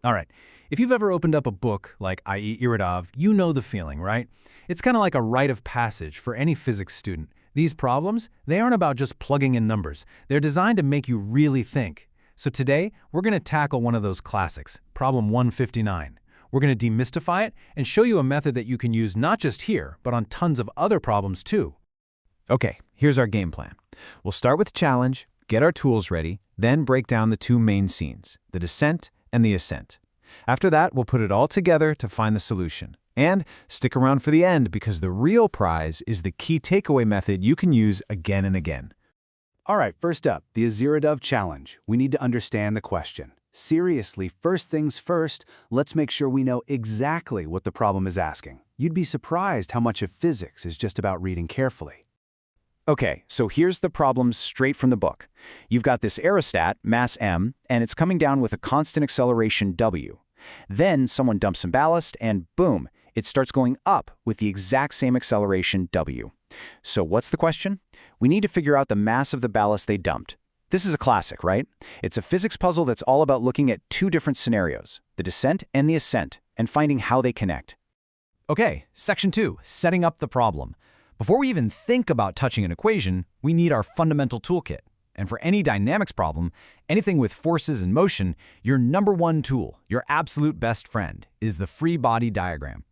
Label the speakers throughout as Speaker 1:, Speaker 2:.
Speaker 1: All right. If you've ever opened up a book like i.e. Irodov, you know the feeling, right? It's kind of like a rite of passage for any physics student. These problems, they aren't about just plugging in numbers. They're designed to make you really think. So today, we're going to tackle one of those classics, problem 159. We're going to demystify it and show you a method that you can use not just here, but on tons of other problems too.
Speaker 2: Okay, here's our game plan. We'll start with challenge, get our tools ready, then break down the two main scenes, the descent and the ascent. After that, we'll put it all together to find the solution. And stick around for the end because the real prize is the key takeaway method you can use again and again.
Speaker 3: All right, first up, the Irodov challenge. We need to understand the question. Seriously, first things first, let's make sure we know exactly what the problem is asking. You'd be surprised how much of physics is just about reading carefully.
Speaker 2: Okay, so here's the problem straight from the book. You've got this aerostat, mass m, and it's coming down with a constant acceleration w. Then someone dumps some ballast and boom, it starts going up with the exact same acceleration w. So what's the question? We need to figure out the mass of the ballast they dumped. This is a classic, right? It's a physics puzzle that's all about looking at two different scenarios, the descent and the ascent, and finding how they connect.
Speaker 1: Okay, section 2, setting up the problem. Before we even think about touching an equation, we need our fundamental toolkit. And for any dynamics problem, anything with forces and motion, your number one tool, your absolute best friend, is the free body diagram.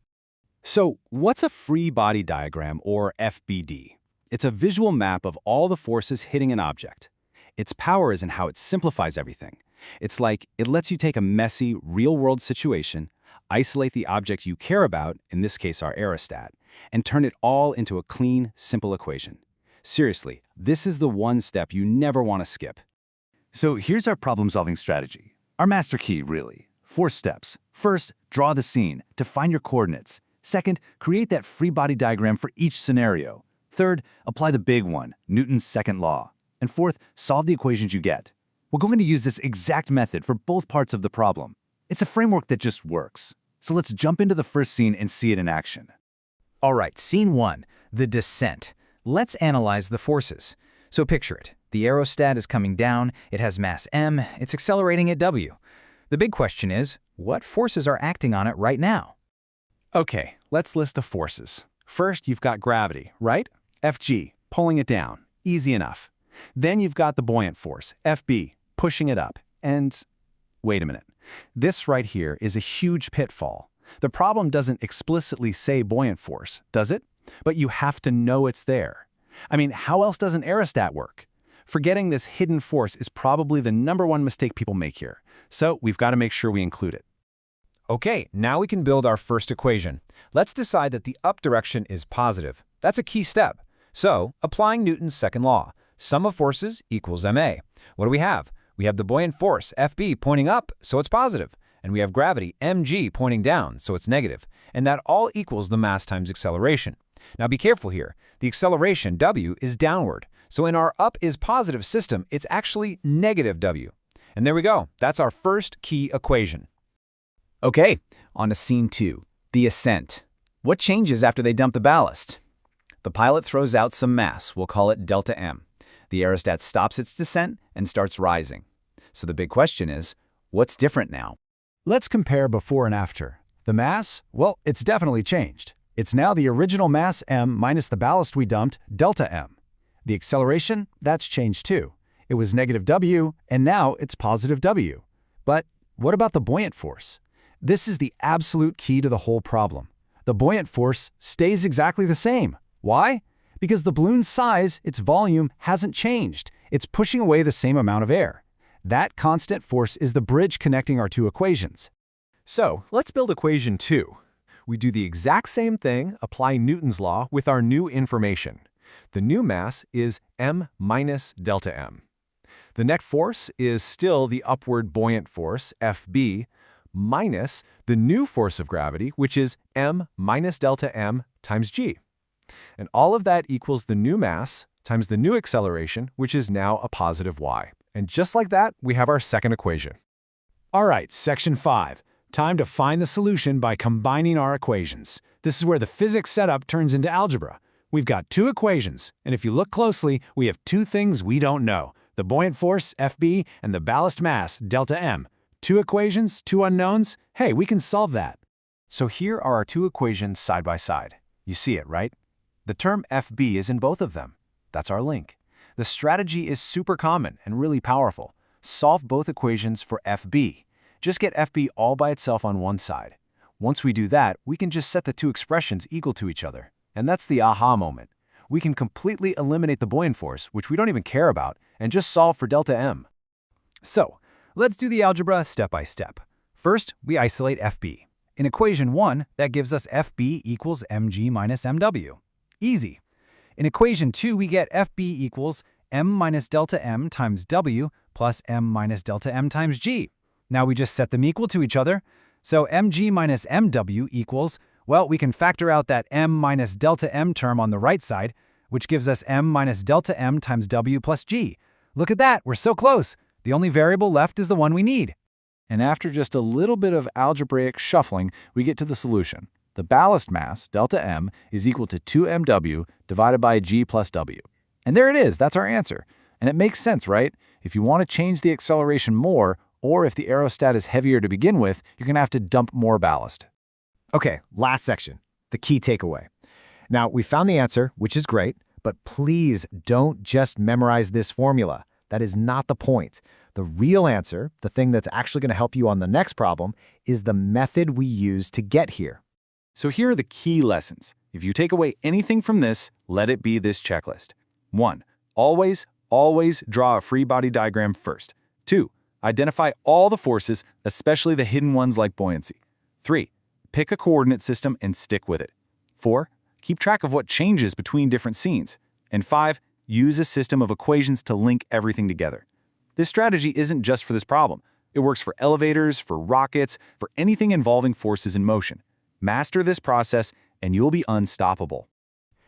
Speaker 3: So, what's a free body diagram, or FBD? It's a visual map of all the forces hitting an object. Its power is in how it simplifies everything. It's like it lets you take a messy, real-world situation, isolate the object you care about, in this case our aerostat, and turn it all into a clean, simple equation. Seriously, this is the one step you never want to skip. So here's our problem-solving strategy. Our master key, really. 4 steps. First, draw the scene to find your coordinates. Second, create that free body diagram for each scenario. Third, apply the big one, Newton's second law. And fourth, solve the equations you get. We're going to use this exact method for both parts of the problem. It's a framework that just works. So let's jump into the first scene and see it in action.
Speaker 1: All right, scene 1, the descent. Let's analyze the forces. So picture it. The aerostat is coming down, it has mass m, it's accelerating at w. The big question is, what forces are acting on it right now?
Speaker 3: Okay, let's list the forces. First, you've got gravity, right? Fg, pulling it down. Easy enough. Then you've got the buoyant force, Fb, pushing it up. And wait a minute. This right here is a huge pitfall. The problem doesn't explicitly say buoyant force, does it? But you have to know it's there. I mean, how else does an aerostat work? Forgetting this hidden force is probably the #1 mistake people make here. So we've got to make sure we include it.
Speaker 1: Okay, now we can build our first equation. Let's decide that the up direction is positive. That's a key step. So, applying Newton's second law, sum of forces equals ma. What do we have? We have the buoyant force, Fb, pointing up, so it's positive. And we have gravity, mg, pointing down, so it's negative. And that all equals the mass times acceleration. Now be careful here. The acceleration, w, is downward. So in our up is positive system, it's actually negative w. And there we go. That's our first key equation.
Speaker 2: Okay, on to scene 2, the ascent. What changes after they dump the ballast? The pilot throws out some mass, we'll call it delta m. The aerostat stops its descent and starts rising. So the big question is, what's different now?
Speaker 3: Let's compare before and after. The mass? Well, it's definitely changed. It's now the original mass m minus the ballast we dumped, delta m. The acceleration? That's changed too. It was negative w, and now it's positive w. But what about the buoyant force? This is the absolute key to the whole problem. The buoyant force stays exactly the same. Why? Because the balloon's size, its volume, hasn't changed. It's pushing away the same amount of air. That constant force is the bridge connecting our two equations.
Speaker 4: So let's build equation 2. We do the exact same thing, apply Newton's law with our new information. The new mass is m minus delta m. The net force is still the upward buoyant force, Fb, minus the new force of gravity, which is m minus delta m times g. And all of that equals the new mass times the new acceleration, which is now a positive y. And just like that, we have our second equation.
Speaker 3: All right, section 5. Time to find the solution by combining our equations. This is where the physics setup turns into algebra. We've got 2 equations, and if you look closely, we have 2 things we don't know: the buoyant force, Fb, and the ballast mass, delta m. 2 equations, 2 unknowns? Hey, we can solve that.
Speaker 2: So here are our 2 equations side by side. You see it, right? The term FB is in both of them. That's our link. The strategy is super common and really powerful. Solve both equations for FB. Just get FB all by itself on one side. Once we do that, we can just set the 2 expressions equal to each other. And that's the aha moment. We can completely eliminate the buoyant force, which we don't even care about, and just solve for delta M.
Speaker 1: So, let's do the algebra step by step. First, we isolate FB. In equation 1, that gives us FB equals mg minus mw. Easy. In equation 2, we get FB equals m minus delta m times w plus m minus delta m times g. Now we just set them equal to each other. So mg minus mw equals, well, we can factor out that m minus delta m term on the right side, which gives us m minus delta m times w plus g. Look at that, we're so close. The only variable left is the one we need.
Speaker 2: And after just a little bit of algebraic shuffling, we get to the solution. The ballast mass, delta M, is equal to 2mw divided by g plus w. And there it is, that's our answer. And it makes sense, right? If you want to change the acceleration more, or if the aerostat is heavier to begin with, you're going to have to dump more ballast.
Speaker 1: Okay, last section, the key takeaway. Now, we found the answer, which is great, but please don't just memorize this formula. That is not the point. The real answer, the thing that's actually going to help you on the next problem, is the method we use to get here.
Speaker 3: So here are the key lessons. If you take away anything from this, let it be this checklist. 1. Always draw a free body diagram first. 2. Identify all the forces, especially the hidden ones like buoyancy. 3. Pick a coordinate system and stick with it. 4. Keep track of what changes between different scenes. And 5. Use a system of equations to link everything together. This strategy isn't just for this problem. It works for elevators, for rockets, for anything involving forces in motion. Master this process, and you'll be unstoppable.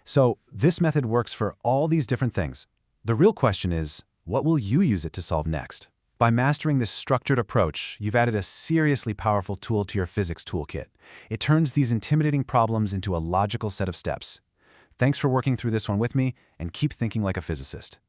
Speaker 1: So this method works for all these different things. The real question is, what will you use it to solve next? By mastering this structured approach, you've added a seriously powerful tool to your physics toolkit. It turns these intimidating problems into a logical set of steps. Thanks for working through this one with me, and keep thinking like a physicist.